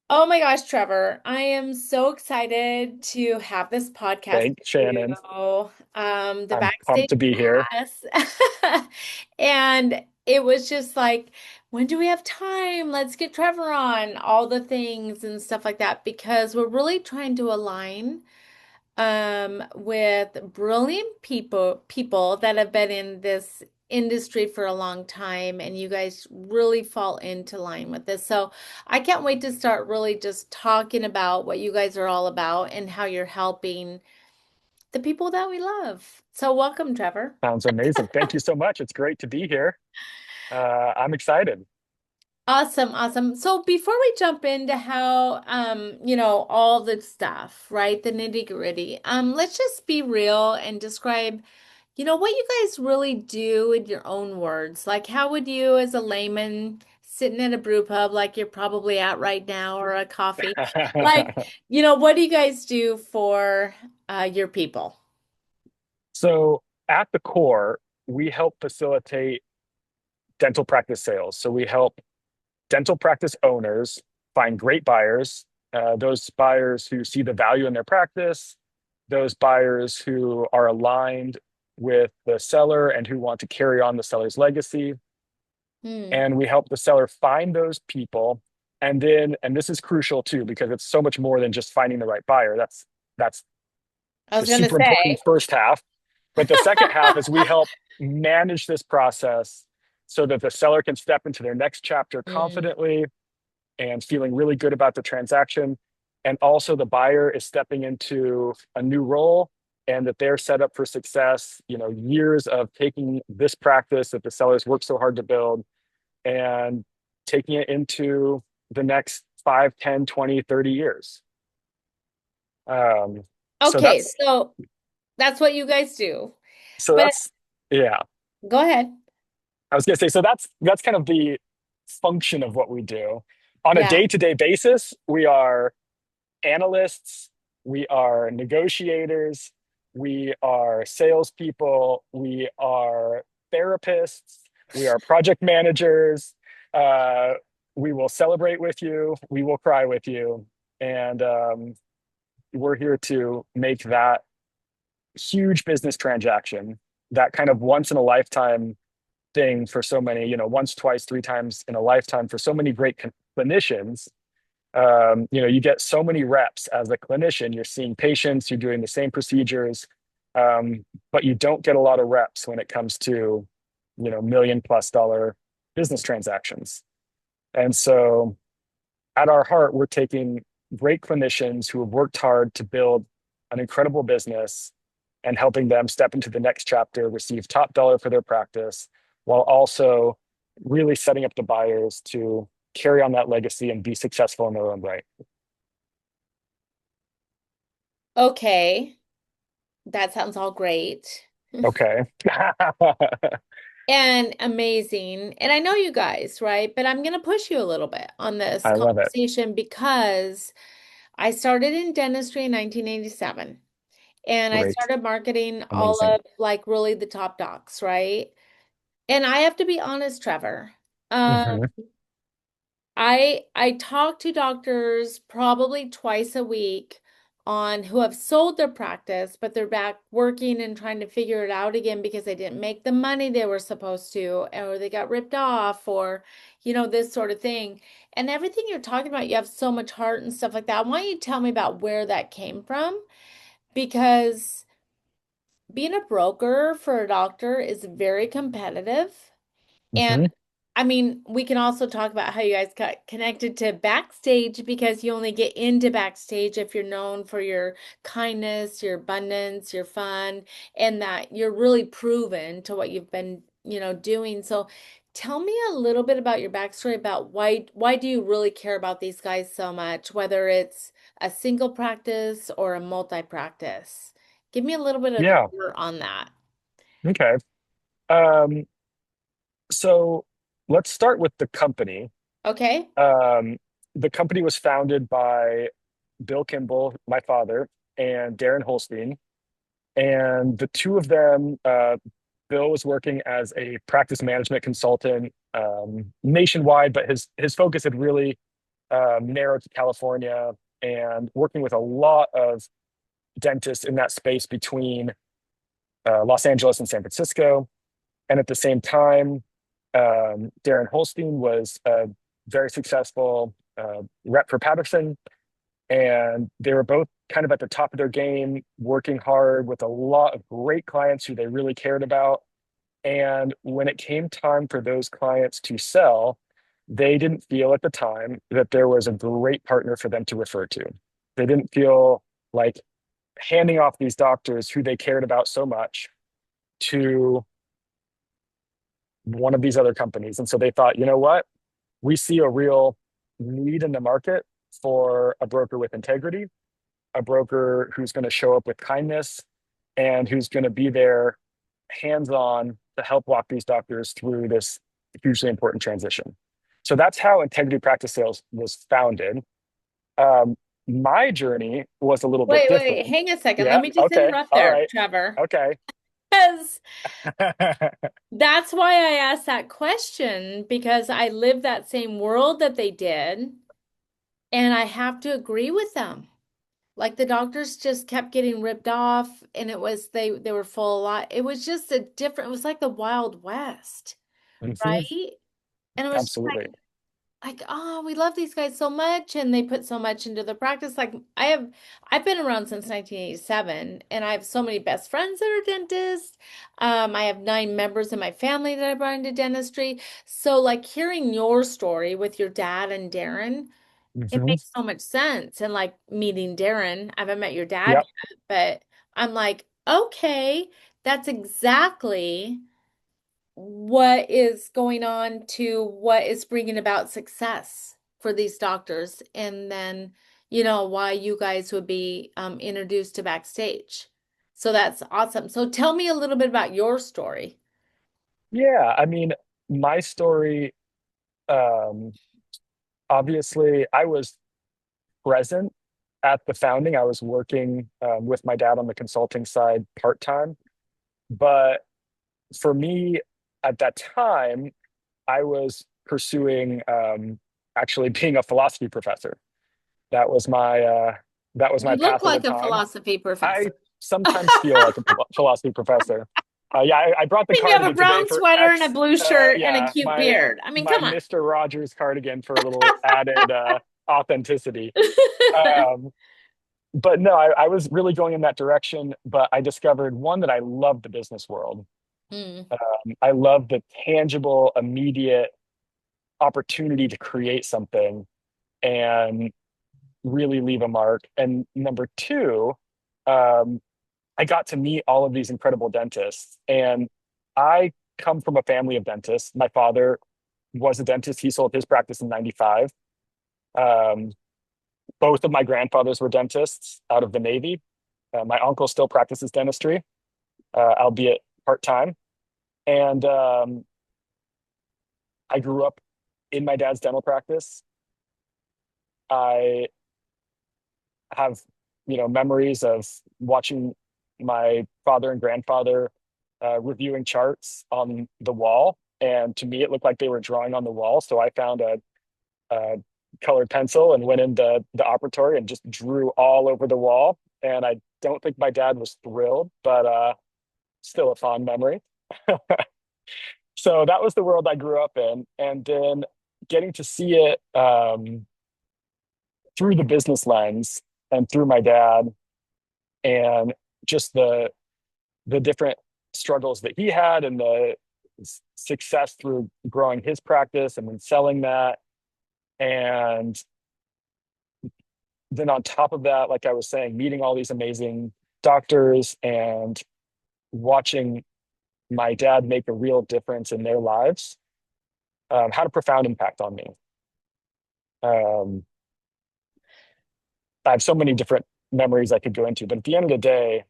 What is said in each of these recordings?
Oh my gosh, Trevor, I am so excited to have this podcast Thanks, with Shannon. you. The I'm pumped Backstage to be here. Pass. And it was just like, when do we have time? Let's get Trevor on, all the things and stuff like that, because we're really trying to align with brilliant people that have been in this industry for a long time, and you guys really fall into line with this. So I can't wait to start really just talking about what you guys are all about and how you're helping the people that we love. So welcome, Trevor. Sounds amazing. Thank you so much. It's great to be here. I'm excited. Awesome, awesome. So before we jump into how all the stuff, right? The nitty-gritty, let's just be real and describe, what you guys really do in your own words. Like how would you as a layman sitting at a brew pub like you're probably at right now or a coffee, like, what do you guys do for your people? So, at the core, we help facilitate dental practice sales. So, we help dental practice owners find great buyers, those buyers who see the value in their practice, those buyers who are aligned with the seller and who want to carry on the seller's legacy. Hmm. And we help the seller find those people. And then, and this is crucial too, because it's so much more than just finding the right buyer. That's I the was gonna super important say. first half. But the second half is we help manage this process so that the seller can step into their next chapter Mm. confidently and feeling really good about the transaction. And also the buyer is stepping into a new role and that they're set up for success, years of taking this practice that the sellers worked so hard to build and taking it into the next 5, 10, 20, 30 years. Um, so Okay, that's so that's what you guys do. so But that's yeah. go ahead. I was gonna say, so that's kind of the function of what we do. On a Yeah. day-to-day basis, we are analysts, we are negotiators, we are salespeople, we are therapists, we are project managers. Uh, we will celebrate with you, we will cry with you, and we're here to make that huge business transaction, that kind of once in a lifetime thing for so many, once, twice, three times in a lifetime for so many great clinicians. You get so many reps as a clinician. You're seeing patients, you're doing the same procedures, but you don't get a lot of reps when it comes to, $1 million+ business transactions. And so, at our heart, we're taking great clinicians who have worked hard to build an incredible business and helping them step into the next chapter, receive top dollar for their practice, while also really setting up the buyers to carry on that legacy and be successful in their own right. Okay. That sounds all great. Okay. And amazing. And I know you guys, right? But I'm going to push you a little bit on this I love it. conversation because I started in dentistry in 1987 and I Great. started marketing all Amazing. of like really the top docs, right? And I have to be honest, Trevor. Um, Hmm. I talk to doctors probably twice a week on who have sold their practice, but they're back working and trying to figure it out again because they didn't make the money they were supposed to, or they got ripped off, or this sort of thing. And everything you're talking about, you have so much heart and stuff like that. I want you to tell me about where that came from because being a broker for a doctor is very competitive. And Hmm. I mean, we can also talk about how you guys got connected to backstage because you only get into backstage if you're known for your kindness, your abundance, your fun, and that you're really proven to what you've been, doing. So tell me a little bit about your backstory about why do you really care about these guys so much, whether it's a single practice or a multi-practice. Give me a little bit of Yeah. color on that. Okay. Um, so let's start with the company. Okay? Um, the company was founded by Bill Kimball, my father, and Darren Holstein. And the two of them, Bill was working as a practice management consultant nationwide, but his focus had really narrowed to California and working with a lot of dentists in that space between Los Angeles and San Francisco. And at the same time, Darren Holstein was a very successful rep for Patterson. And they were both kind of at the top of their game, working hard with a lot of great clients who they really cared about. And when it came time for those clients to sell, they didn't feel at the time that there was a great partner for them to refer to. They didn't feel like handing off these doctors who they cared about so much to one of these other companies. And so they thought, you know what? We see a real need in the market for a broker with integrity, a broker who's going to show up with kindness, and who's going to be there hands on to help walk these doctors through this hugely important transition. So that's how Integrity Practice Sales was founded. Um, my journey was a little bit Wait, different. hang a second. Let Yeah. me just Okay. interrupt All there, right. Trevor. Okay. Because that's why I asked that question, because I lived that same world that they did, and I have to agree with them. Like the doctors just kept getting ripped off, and it was they were full a lot. It was just a different, it was like the Wild West, Mhm. right? And it was just Absolutely. like, oh, we love these guys so much, and they put so much into the practice. Like I've been around since 1987, and I have so many best friends that are dentists. I have 9 members in my family that I brought into dentistry. So like hearing your story with your dad and Darren, it Mhm. makes so much sense. And like meeting Darren, I haven't met your dad Yep. yet, but I'm like, okay, that's exactly what is going on to what is bringing about success for these doctors, and then why you guys would be introduced to backstage. So that's awesome. So tell me a little bit about your story. Yeah. I mean, my story, um, obviously, I was present at the founding. I was working with my dad on the consulting side part time. But for me, at that time, I was pursuing actually being a philosophy professor. That was my that was my You look path at the like a time. philosophy I professor. sometimes feel like a philosophy professor. Yeah, I brought the I mean, you have a cardigan today brown for sweater and a X. blue shirt and a Yeah, cute beard. I mean, my come on. Mr. Rogers cardigan for a little added authenticity. Um, but no, I was really going in that direction. But I discovered one that I love the business world. Mm. I love the tangible, immediate opportunity to create something and really leave a mark. And number two, um, I got to meet all of these incredible dentists. And I come from a family of dentists. My father was a dentist. He sold his practice in 95. Um, both of my grandfathers were dentists out of the Navy. My uncle still practices dentistry, albeit part time. And I grew up in my dad's dental practice. I have, memories of watching my father and grandfather reviewing charts on the wall. And to me, it looked like they were drawing on the wall. So I found a colored pencil and went into the operatory and just drew all over the wall. And I don't think my dad was thrilled, but still a fond memory. So that was the world I grew up in. And then getting to see it through the business lens and through my dad, and just the different struggles that he had and the success through growing his practice and then selling that. And then on top of that, like I was saying, meeting all these amazing doctors and watching my dad make a real difference in their lives had a profound impact on me. Um, I have so many different memories I could go into, but at the end of the day,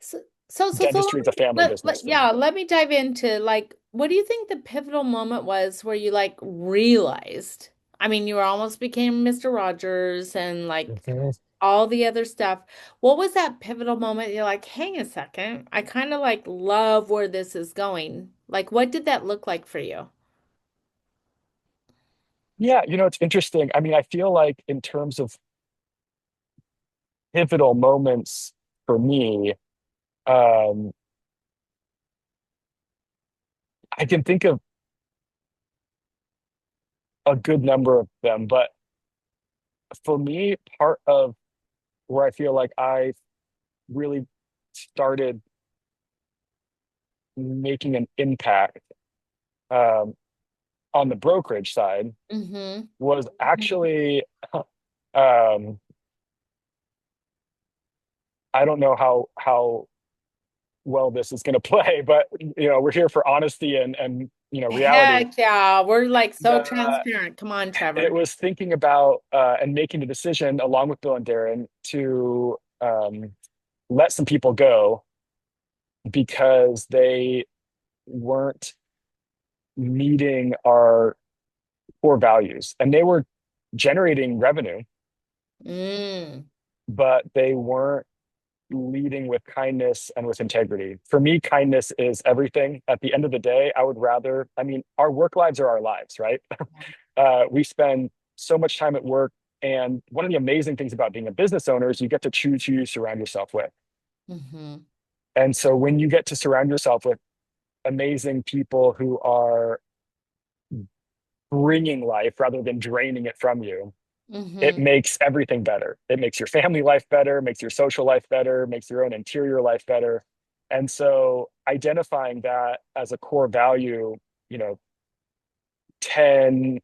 So, so dentistry is a family business for me. yeah, let me dive into like, what do you think the pivotal moment was where you like realized? I mean, you almost became Mr. Rogers and like Mhm. all the other stuff. What was that pivotal moment? You're like, hang a second, I kind of like love where this is going. Like, what did that look like for you? Yeah, it's interesting. I mean, I feel like in terms of pivotal moments for me, um, I can think of a good number of them, but for me, part of where I feel like I really started making an impact um, on the brokerage side Mm-hmm. was Hmm. actually I don't know how well this is going to play, but we're here for honesty and reality. Heck yeah, we're like so The transparent. Come on, It Trevor. was thinking about and making the decision along with Bill and Darren to let some people go because they weren't meeting our core values, and they were generating revenue, Mm. but they weren't leading with kindness and with integrity. For me, kindness is everything. At the end of the day, I mean, our work lives are our lives, right? We spend so much time at work. And one of the amazing things about being a business owner is you get to choose who you surround yourself with. Mm-hmm. And so when you get to surround yourself with amazing people who are bringing life rather than draining it from you, it Mm-hmm. makes everything better. It makes your family life better, makes your social life better, makes your own interior life better. And so identifying that as a core value, you know, 10,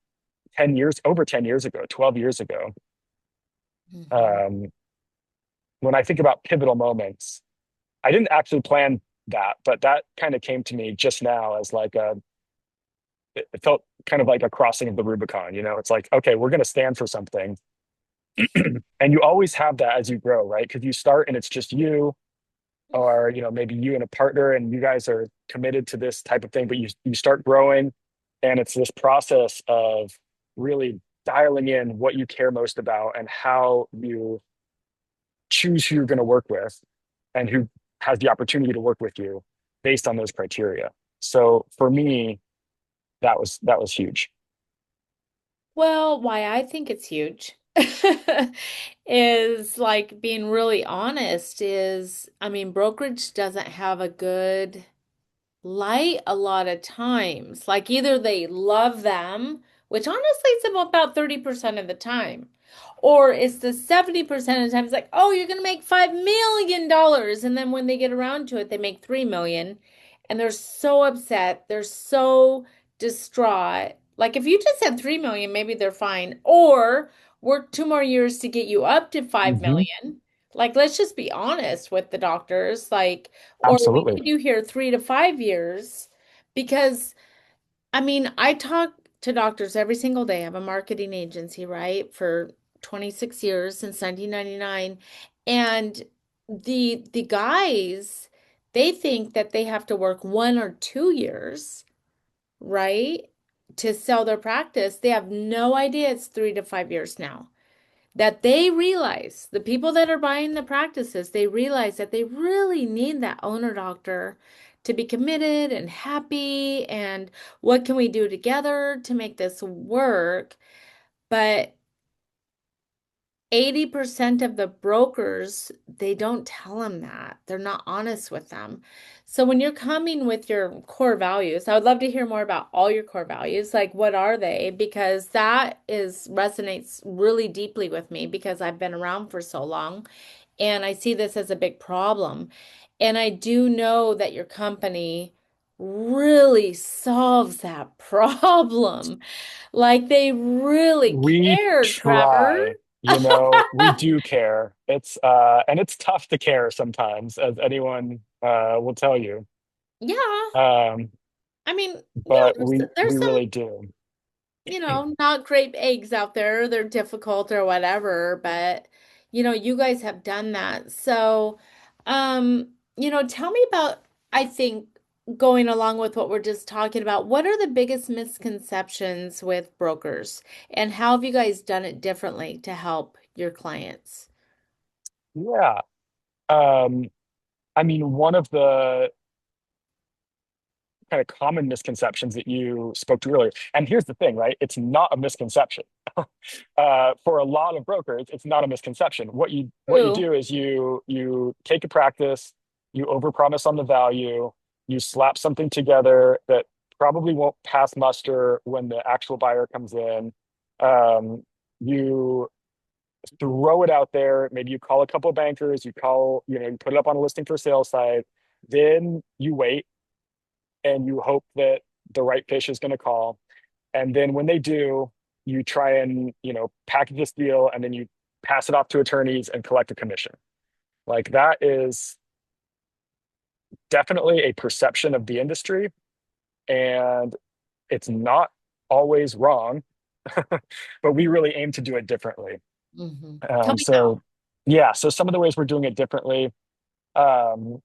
10 years, over 10 years ago, 12 years ago, Mm-hmm. um, when I think about pivotal moments, I didn't actually plan that, but that kind of came to me just now as like it felt kind of like a crossing of the Rubicon. It's like, okay, we're going to stand for something. And you always have that as you grow, right? Because you start and it's just you, or maybe you and a partner and you guys are committed to this type of thing, but you start growing, and it's this process of really dialing in what you care most about and how you choose who you're going to work with and who has the opportunity to work with you based on those criteria. So for me, that was huge. Well, why I think it's huge is like being really honest is, I mean, brokerage doesn't have a good light a lot of times. Like either they love them, which honestly is about 30% of the time, or it's the 70% of the time it's like, oh, you're gonna make $5 million. And then when they get around to it, they make 3 million and they're so upset, they're so distraught. Like if you just had 3 million, maybe they're fine. Or work 2 more years to get you up to five Hmm. million. Like, let's just be honest with the doctors. Like, or we Absolutely. need you here 3 to 5 years because I mean, I talk to doctors every single day. I have a marketing agency, right, for 26 years since 1999. And the guys, they think that they have to work 1 or 2 years, right, to sell their practice. They have no idea it's 3 to 5 years now that they realize the people that are buying the practices, they realize that they really need that owner doctor to be committed and happy. And what can we do together to make this work? But 80% of the brokers, they don't tell them that. They're not honest with them. So when you're coming with your core values, I would love to hear more about all your core values. Like what are they? Because that is resonates really deeply with me because I've been around for so long and I see this as a big problem. And I do know that your company really solves that problem. Like they really We care, Trevor. try, we do care. And it's tough to care sometimes, as anyone will tell you. Yeah. Um, I mean, but there's we there's some, really do. not great eggs out there. They're difficult or whatever, but you guys have done that. So, tell me about, I think, going along with what we're just talking about, what are the biggest misconceptions with brokers and how have you guys done it differently to help your clients? Yeah. Um, I mean, one of the kind of common misconceptions that you spoke to earlier. And here's the thing, right? It's not a misconception. For a lot of brokers, it's not a misconception. What you True. do is you take a practice, you overpromise on the value, you slap something together that probably won't pass muster when the actual buyer comes in. You throw it out there. Maybe you call a couple of bankers, you put it up on a listing for sale site. Then you wait and you hope that the right fish is going to call. And then when they do, you try and, package this deal and then you pass it off to attorneys and collect a commission. Like that is definitely a perception of the industry, and it's not always wrong, but we really aim to do it differently. Tell me how. So yeah, so some of the ways we're doing it differently. Um,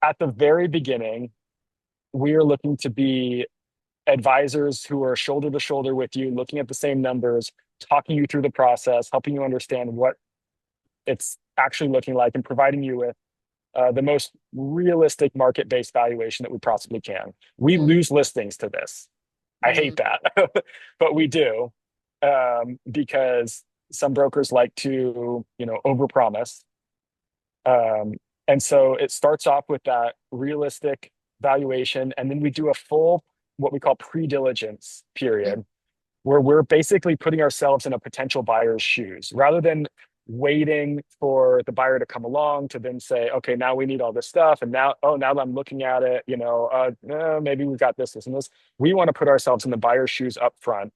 at the very beginning, we are looking to be advisors who are shoulder to shoulder with you, looking at the same numbers, talking you through the process, helping you understand what it's actually looking like, and providing you with the most realistic market-based valuation that we possibly can. We Mm, lose listings to this. I mm, hate that, but we do, because some brokers like to, overpromise. Um, and so it starts off with that realistic valuation, and then we do a full, what we call pre-diligence mm, period, where we're basically putting ourselves in a potential buyer's shoes rather than waiting for the buyer to come along to then say, okay, now we need all this stuff. And now, oh, now that I'm looking at it, maybe we've got this, and this. We want to put ourselves in the buyer's shoes up front,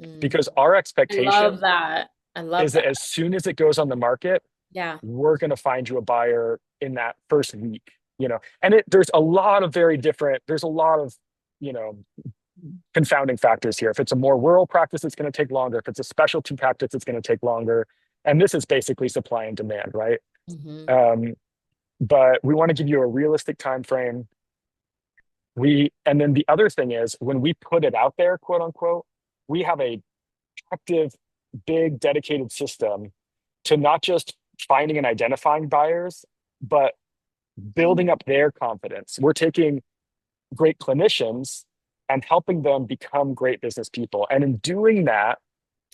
mm. because our I love expectation that. I is love that that. as soon as it goes on the market, Yeah. we're going to find you a buyer in that first week. And there's a lot of, you know, confounding factors here. If it's a more rural practice, it's going to take longer. If it's a specialty practice, it's going to take longer. And this is basically supply and demand, right? Hmm. Um, but we want to give you a realistic time frame. And then the other thing is when we put it out there, quote unquote, we have a active, big, dedicated system to not just finding and identifying buyers, but building up their confidence. We're taking great clinicians and helping them become great business people. And in doing that,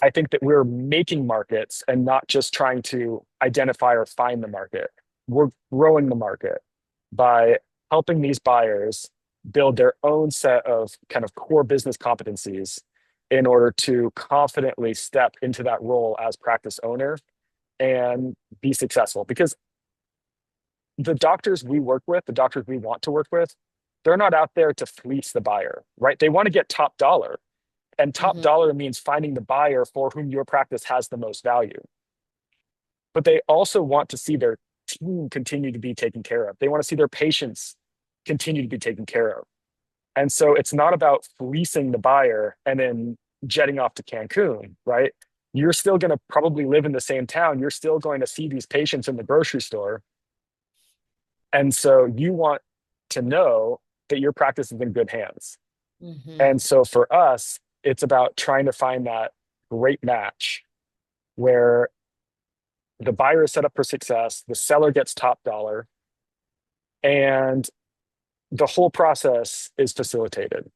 I think that we're making markets and not just trying to identify or find the market. We're growing the market by helping these buyers build their own set of kind of core business competencies in order to confidently step into that role as practice owner and be successful. Because the doctors we work with, the doctors we want to work with, they're not out there to fleece the buyer, right? They want to get top dollar. And top Hmm. dollar means finding the buyer for whom your practice has the most value. But they also want to see their team continue to be taken care of. They want to see their patients continue to be taken care of. And so it's not about fleecing the buyer and then jetting off to Cancun, right? You're still going to probably live in the same town. You're still going to see these patients in the grocery store. And so you want to know that your practice is in good hands. Hmm. And so for us, it's about trying to find that great match where the buyer is set up for success, the seller gets top dollar, and the whole process is facilitated.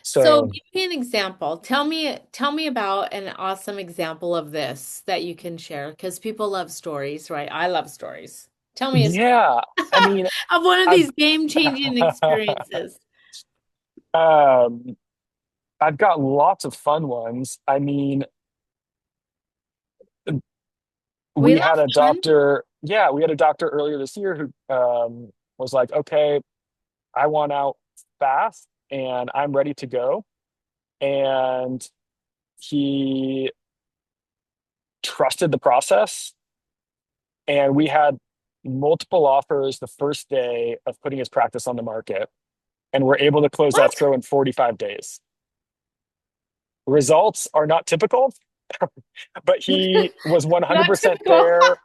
So So give me an example. Tell me about an awesome example of this that you can share because people love stories, right? I love stories. Tell me a story yeah, I mean, of one of I've these game-changing experiences. um, I've got lots of fun ones. I mean, We we love had a fun. doctor, yeah, we had a doctor earlier this year who was like, okay, I want out fast and I'm ready to go. And he trusted the process. And we had multiple offers the first day of putting his practice on the market. And we're able to close What? escrow in 45 days. Results are not typical, but he was Not 100% typical. there.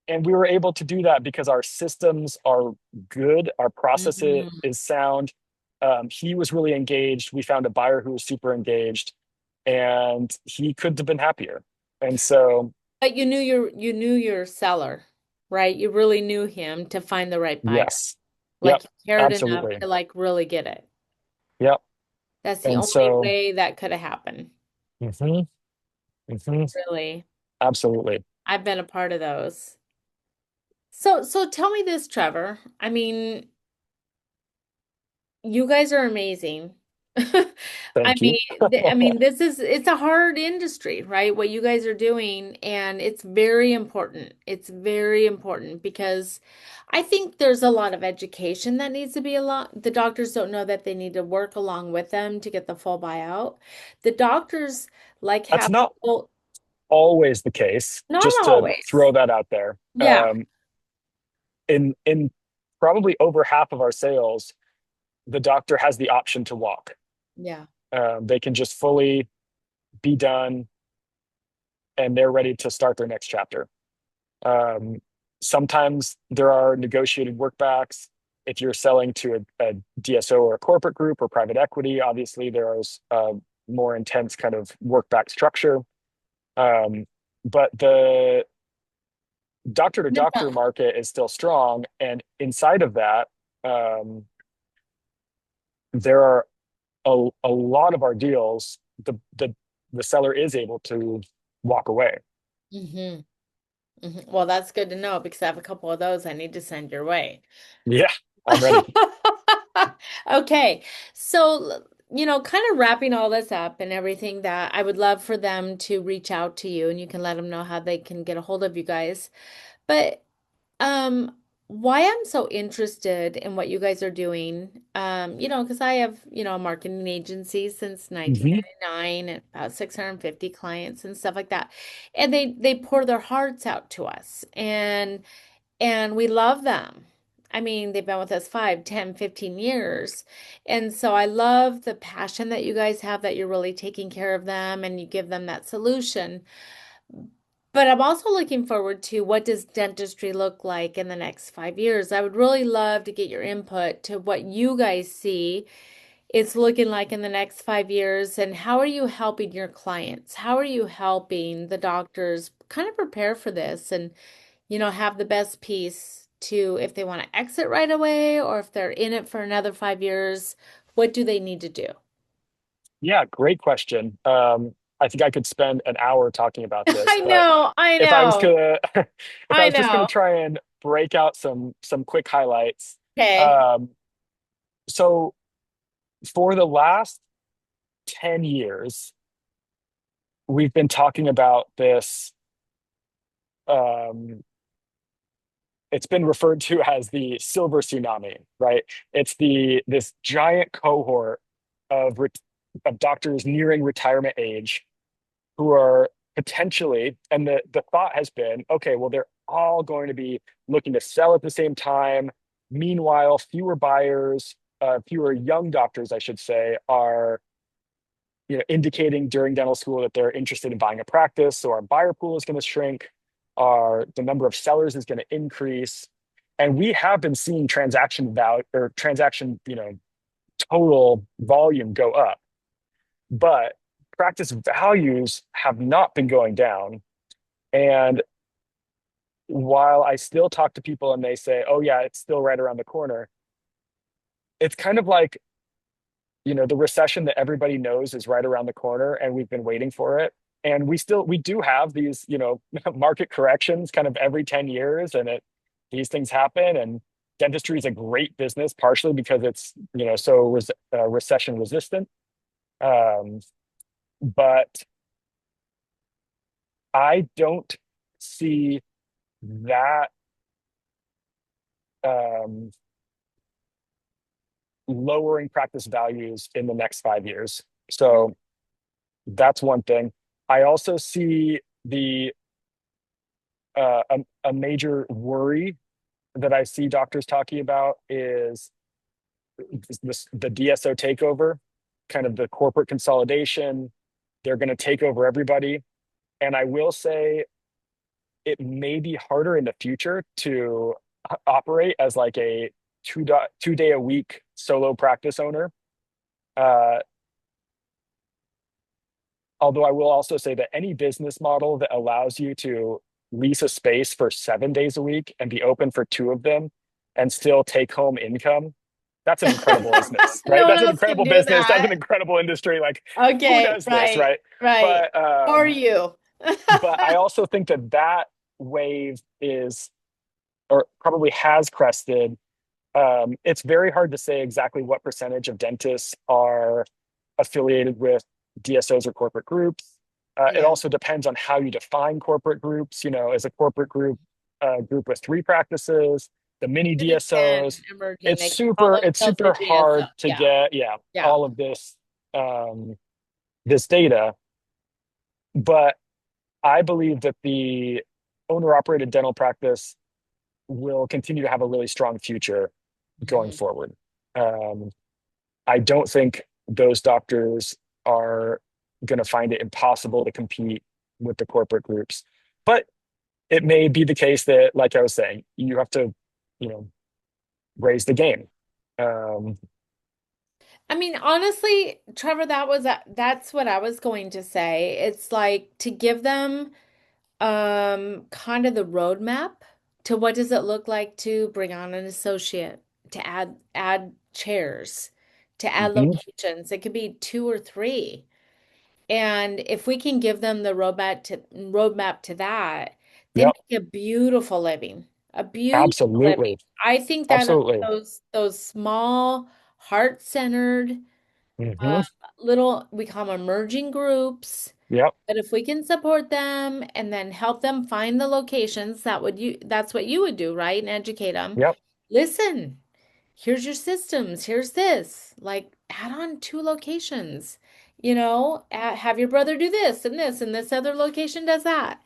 And we were able to do that because our systems are good, our process Mhm. is sound. He was really engaged. We found a buyer who was super engaged, and he couldn't have been happier. And so, But you knew your seller. right? You really knew him to find the right buyer. Yes. Yep. Like you cared enough Absolutely. to like really get it. Yep. That's the And only so, way that could have happened. mhm, mhm, Really. absolutely. I've been a part of those. So tell me this, Trevor. I mean, you guys are amazing. Thank you. I mean, it's a hard industry, right? What you guys are doing, and it's very important. It's very important because I think there's a lot of education that needs to be a lot. The doctors don't know that they need to work along with them to get the full buyout. The doctors like That's have not people, always the case, not just to always. throw that out there. Yeah. In probably over half of our sales, the doctor has the option to walk. Yeah. They can just fully be done and they're ready to start their next chapter. Um, Sometimes there are negotiated workbacks. If you're selling to a DSO or a corporate group or private equity, obviously there is a more intense kind of workback structure. Um, but the doctor to doctor market is still strong. And inside of that, um, there are a lot of our deals, the seller is able to walk away. Hmm. Well, that's good to know because I have a couple of those I need to send your way. Yeah, I'm ready. Okay. So, kind of wrapping all this up and everything that I would love for them to reach out to you and you can let them know how they can get a hold of you guys. But why I'm so interested in what you guys are doing, because I have, a marketing agency since Mhm. 1999 and about 650 clients and stuff like that. And they pour their hearts out to us and we love them. I mean, they've been with us 5, 10, 15 years. And so I love the passion that you guys have that you're really taking care of them and you give them that solution. But I'm also looking forward to what does dentistry look like in the next 5 years. I would really love to get your input to what you guys see it's looking like in the next 5 years, and how are you helping your clients? How are you helping the doctors kind of prepare for this and, have the best piece to if they want to exit right away or if they're in it for another 5 years, what do they need to do? Yeah, great question. I think I could spend an hour talking about this, I but know, I if I was know, gonna if I I was just gonna know. try and break out some quick highlights. Okay. Um, so for the last 10 years, we've been talking about this. Um, it's been referred to as the silver tsunami, right? It's this giant cohort of of doctors nearing retirement age who are potentially, and the thought has been, okay, well, they're all going to be looking to sell at the same time. Meanwhile, fewer buyers, fewer young doctors, I should say, are indicating during dental school that they're interested in buying a practice. So our buyer pool is going to shrink. The number of sellers is going to increase. And we have been seeing transaction value or transaction, total volume go up. But practice values have not been going down. And while I still talk to people and they say, oh, yeah, it's still right around the corner, it's kind of like, the recession that everybody knows is right around the corner and we've been waiting for it. And we do have these, market corrections kind of every 10 years and these things happen. And dentistry is a great business, partially because it's, so recession resistant. Um, but I don't see that um, lowering practice values in the next 5 years. So that's one thing. I also see a major worry that I see doctors talking about is the DSO takeover, kind of the corporate consolidation. They're going to take over everybody. And I will say it may be harder in the future to operate as like a 2 day a week solo practice owner. Uh, Although I will also say that any business model that allows you to lease a space for 7 days a week and be open for two of them and still take home income, that's an incredible business, right? No one That's an else can incredible do business. That's an that. incredible industry. Like, who Okay, does this, right, right? right. But For you. but I also think that that wave is, or probably has crested. It's very hard to say exactly what percentage of dentists are affiliated with DSOs or corporate groups. It Yeah. also depends on how you define corporate groups. You know, is a corporate group a group with three practices, the mini Even 10 DSOs? emerging, It's they can call super, it's themselves a super DSO. hard to Yeah, get, yeah, yeah. all of um, this data. But I believe that the owner operated dental practice will continue to have a really strong future going Mhm. forward. Um, I don't think those doctors are going to find it impossible to compete with the corporate groups. But it may be the case that, like I was saying, you have to, you know, raise the game. Um, I mean, honestly, Trevor, that's what I was going to say. It's like to give them kind of the roadmap to what does it look like to bring on an associate, to add chairs, to add mhm, locations. It could be two or three. And if we can give them the roadmap to that, they yep, make a beautiful living, a beautiful living. absolutely. I think that Absolutely. those small, heart-centered, Hmm. little, we call them emerging groups. Yep, But if we can support them and then help them find the locations, that's what you would do, right? And educate them. yep, Listen, here's your systems, here's this. Like add on two locations. Have your brother do this, and this other location does that.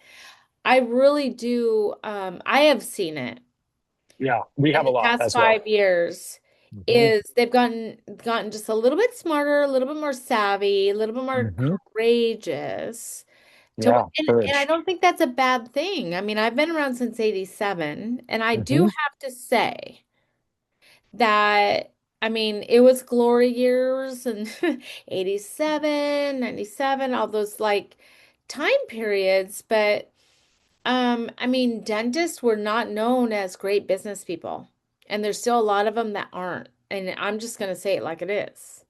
I really do. I have seen it yeah. We in have a the lot past as well. 5 years. Hmm. Is they've gotten just a little bit smarter, a little bit more savvy, a little bit more Hmm. courageous Yeah, and I courage. don't think that's a bad thing. I mean, I've been around since 87, and I do Hmm. have to say that, I mean, it was glory years and 87, 97, all those like time periods, but I mean, dentists were not known as great business people, and there's still a lot of them that aren't. And I'm just gonna say it like it is.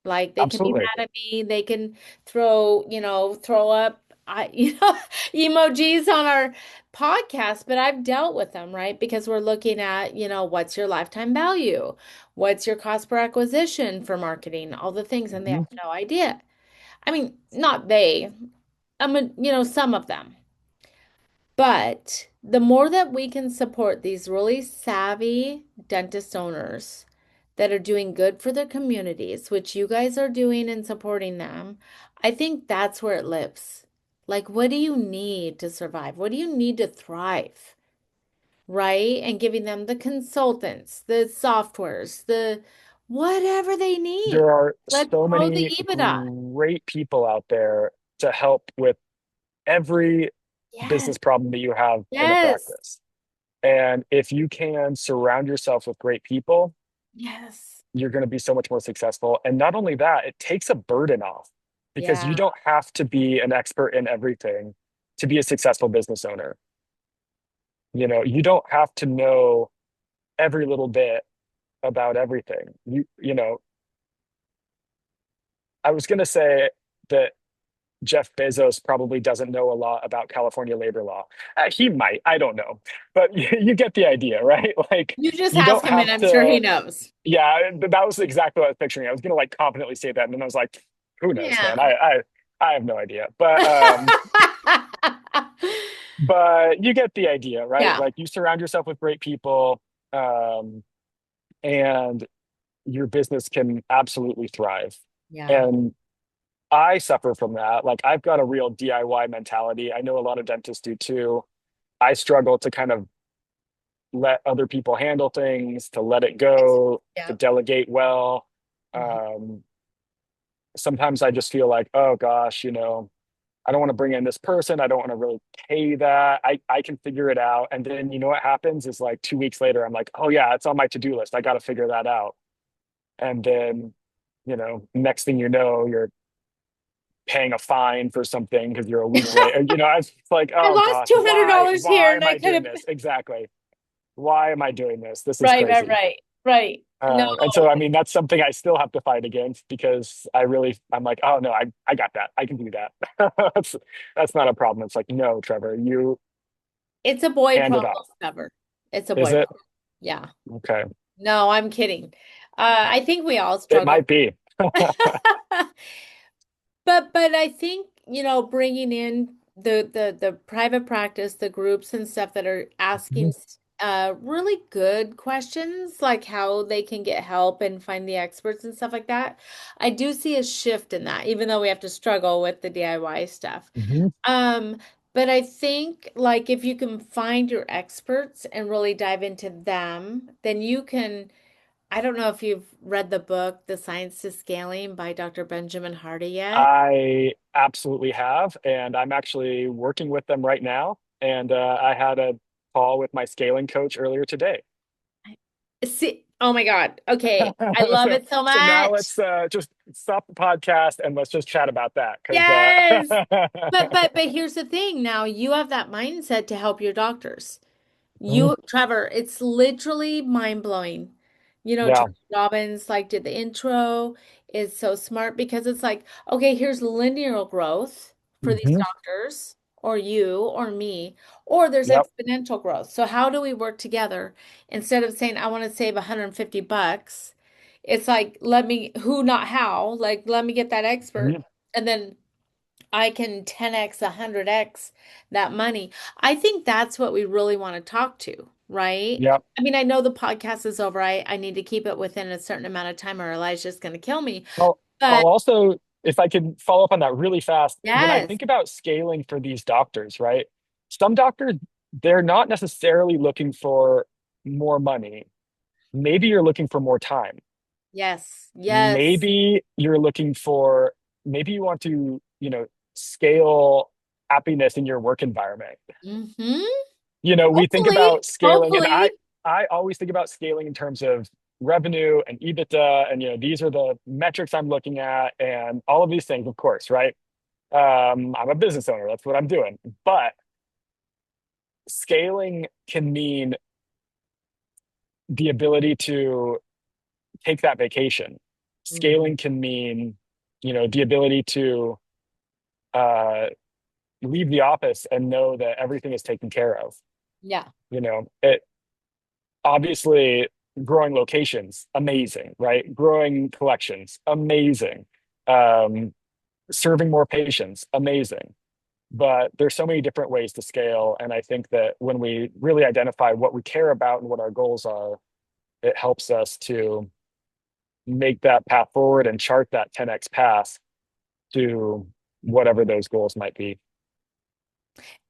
Like they can be Absolutely. mad at me, they can throw up emojis on our podcast, but I've dealt with them, right? Because we're looking at, what's your lifetime value? What's your cost per acquisition for marketing? All the things, and they Hmm. have no idea. I mean, not they, some of them. But the more that we can support these really savvy dentist owners that are doing good for their communities, which you guys are doing and supporting them, I think that's where it lives. Like, what do you need to survive? What do you need to thrive? Right? And giving them the consultants, the softwares, the whatever they need. There are Let's so grow the many EBITDA. great people out there to help with every Yes. business problem that you have in a Yes. practice. And if you can surround yourself with great people, Yes. you're going to be so much more successful. And not only that, it takes a burden off because you Yeah. don't have to be an expert in everything to be a successful business owner. You know, you don't have to know every little bit about everything. You know, I was going to say that Jeff Bezos probably doesn't know a lot about California labor law. He might, I don't know. But you get the idea, right? Like, You just you ask don't him, and have I'm sure he to, knows. yeah, that was exactly what I was picturing. I was gonna like confidently say that, and then I was like, who knows, man? Yeah. I have no idea. But you get the idea, right? Yeah. Like you surround yourself with great people, um, and your business can absolutely thrive. Yeah. And I suffer from that. Like I've got a real DIY mentality. I know a lot of dentists do too. I struggle to kind of let other people handle things, to let it Yes. go, to Yeah. delegate well. Mhm. Um, Sometimes I just feel like, oh gosh, I don't want to bring in this person. I don't want to really pay that. I can figure it out. And then you know what happens is like 2 weeks later, I'm like, oh yeah, it's on my to-do list. I got to figure that out. And then, next thing you know, you're paying a fine for something because you're a week late. It's like, I oh lost gosh, $200 here why and am I I could doing have. this? Exactly. Why am I doing this? This is Right, right, crazy. right, right. No, And so, I mean, that's something I still have to fight against because I'm like, oh no, I got that. I can do that. that's, that's not a problem. It's like, no, Trevor, you it's a boy hand it problem, off. Trevor. It's a Is boy it? problem. Yeah. Okay. No, I'm kidding. I think we all It struggle. might be. But I think, bringing in the private practice, the groups and stuff that are asking Mhm. really good questions, like how they can get help and find the experts and stuff like that. I do see a shift in that, even though we have to struggle with the DIY stuff. Mhm. Um, but I think like if you can find your experts and really dive into them, then you can. I don't know if you've read the book, The Science to Scaling by Dr. Benjamin Hardy yet. I absolutely have, and I'm actually working with them right now. And I had a call with my scaling coach earlier today. See, oh my God. Okay. I love so it so so now much. let's just stop the podcast and let's just chat about that because Yes. But here's the thing. Now you have that mindset to help your doctors. Mhm. Trevor, it's literally mind blowing. Yeah. Tony Robbins like did the intro is so smart because it's like, okay, here's linear growth for these Hmm. doctors or you or me, or there's Yep. exponential growth. So how do we work together instead of saying I want to save $150? It's like let me who not how, like let me get that expert Mhm. and then I can 10x, 100x that money. I think that's what we really want to talk to, right? Yep. I mean, I know the podcast is over. I need to keep it within a certain amount of time or Elijah's going to kill me. Well, But I'll also, if I could follow up on that really fast, when I yes, think about scaling for these doctors, right? Some doctors, they're not necessarily looking for more money. Maybe you're looking for more time. yes, yes. Maybe you're looking for, maybe you want to, scale happiness in your work environment. Hmm. We think Hopefully, about scaling, and I hopefully. I always think about scaling in terms of revenue and EBITDA, and these are the metrics I'm looking at, and all of these things, of course, right? I'm a business owner. That's what I'm doing. But scaling can mean the ability to take that vacation. Mhm. Scaling can mean, the ability to uh, leave the office and know that everything is taken care of. Yeah. It obviously growing locations, amazing, right? Growing collections, amazing. Um, Serving more patients, amazing. But there's so many different ways to scale. And I think that when we really identify what we care about and what our goals are, it helps us to make that path forward and chart that 10x path to whatever those goals might be.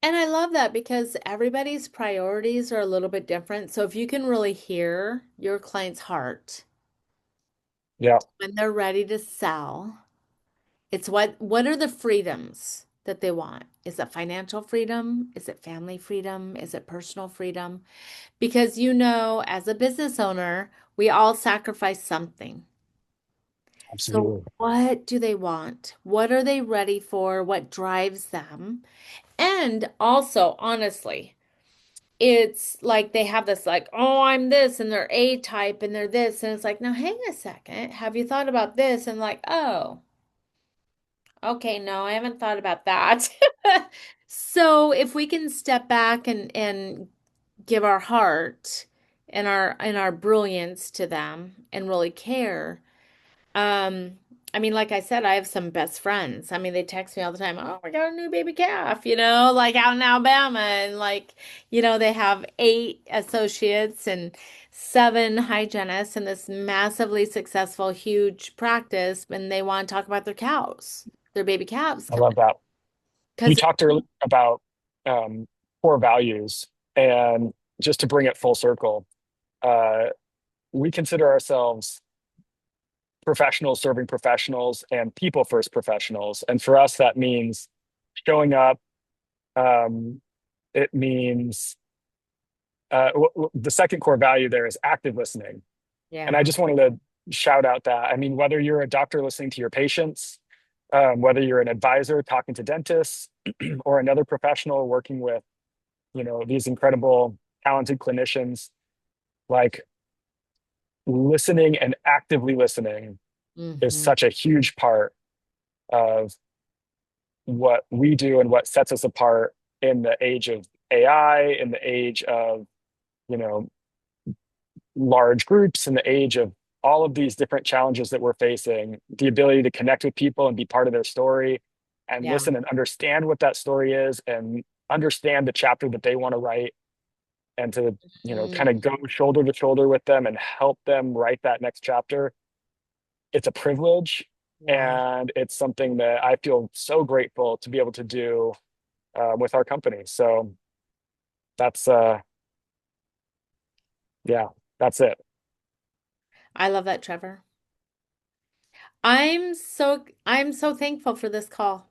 And I love that because everybody's priorities are a little bit different. So if you can really hear your client's heart Yeah, when they're ready to sell, it's what are the freedoms that they want? Is it financial freedom? Is it family freedom? Is it personal freedom? Because as a business owner, we all sacrifice something. So absolutely. what do they want? What are they ready for? What drives them? And also, honestly, it's like they have this like, oh, I'm this, and they're A type, and they're this, and it's like, now hang a second. Have you thought about this? And like, oh. Okay, no, I haven't thought about that. So if we can step back and give our heart and our brilliance to them and really care. Um, I mean, like I said, I have some best friends. I mean, they text me all the time, "Oh, we got a new baby calf," like out in Alabama, and like, they have 8 associates and 7 hygienists in this massively successful, huge practice, and they want to talk about their cows, their baby calves I coming. love that. You Because talked earlier about um, core values, and just to bring it full circle, uh, we consider ourselves professionals serving professionals and people first professionals. And for us, that means showing up. Um, it means the second core value there is active listening. And I yeah. just wanted to shout out that, I mean, whether you're a doctor listening to your patients, whether you're an advisor talking to dentists or another professional working with, these incredible, talented clinicians, like listening and actively listening is Hmm. such a huge part of what we do and what sets us apart in the age of AI, in the age of, you know, large groups, in the age of all of these different challenges that we're facing, the ability to connect with people and be part of their story and Yeah. listen and understand what that story is and understand the chapter that they want to write and to, kind of Mm. go shoulder to shoulder with them and help them write that next chapter. It's a privilege. Yeah. And it's something that I feel so grateful to be able to do with our company. So that's, yeah, that's it. I love that, Trevor. I'm so thankful for this call.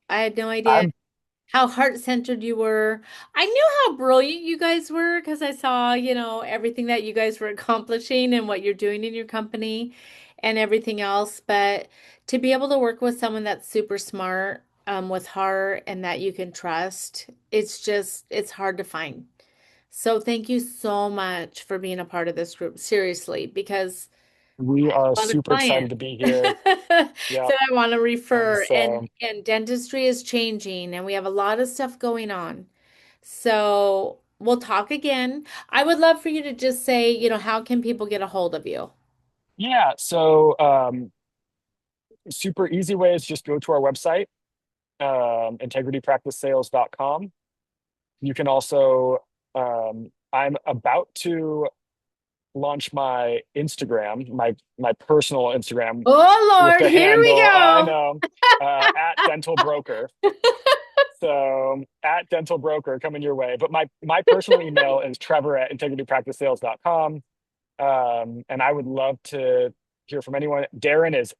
I had no idea I'm how heart-centered you were. I knew how brilliant you guys were because I saw, everything that you guys were accomplishing and what you're doing in your company and everything else. But to be able to work with someone that's super smart, with heart and that you can trust, it's hard to find. So thank you so much for being a part of this group, seriously, because We I have are a lot of super excited clients to be here. Yeah. that I want to And refer, so, and dentistry is changing, and we have a lot of stuff going on. So we'll talk again. I would love for you to just say, how can people get a hold of you? yeah. So, super easy way is just go to our website, integritypracticesales.com. You can also, I'm about to launch my Instagram, my personal Instagram Oh with Lord, the here we handle, I go. know, at Dental Broker. So at Dental Broker coming your way. But my personal email is Trevor at integritypracticesales.com. And I would love to hear from anyone. Darren is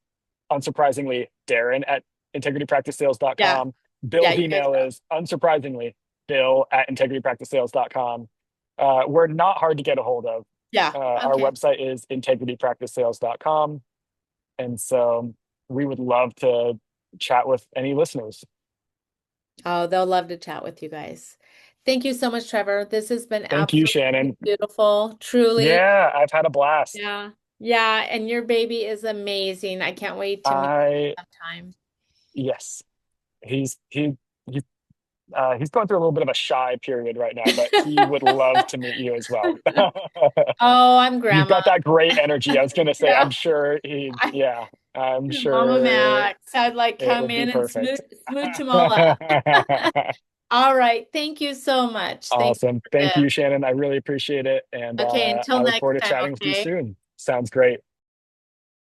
unsurprisingly Darren at Yeah. integritypracticesales.com. Yeah, Bill's you guys email are. is unsurprisingly Bill at integritypracticesales.com. We're not hard to get a hold of. Yeah. Our Okay. website is integritypracticesales.com. And so we would love to chat with any listeners. Oh, they'll love to chat with you guys. Thank you so much, Trevor. This has been Thank you, absolutely Shannon. beautiful. Truly. Yeah, I've had a blast. Yeah. Yeah. And your baby is amazing. I can't wait to meet you I, sometime. yes, he's, he, he, he's going through a little bit of a shy period right now, but he would love to meet you as well. Oh, I'm You've grandma. got that great energy. I was going to say, Yeah. yeah, I'm Mama sure Max. I'd like it come would be in and perfect. smooch them all up. All right. Thank you so much. Thank Awesome. you for Thank you, this. Shannon. I really appreciate it. And Okay, until I look next forward to time, chatting with you okay? soon. Sounds great.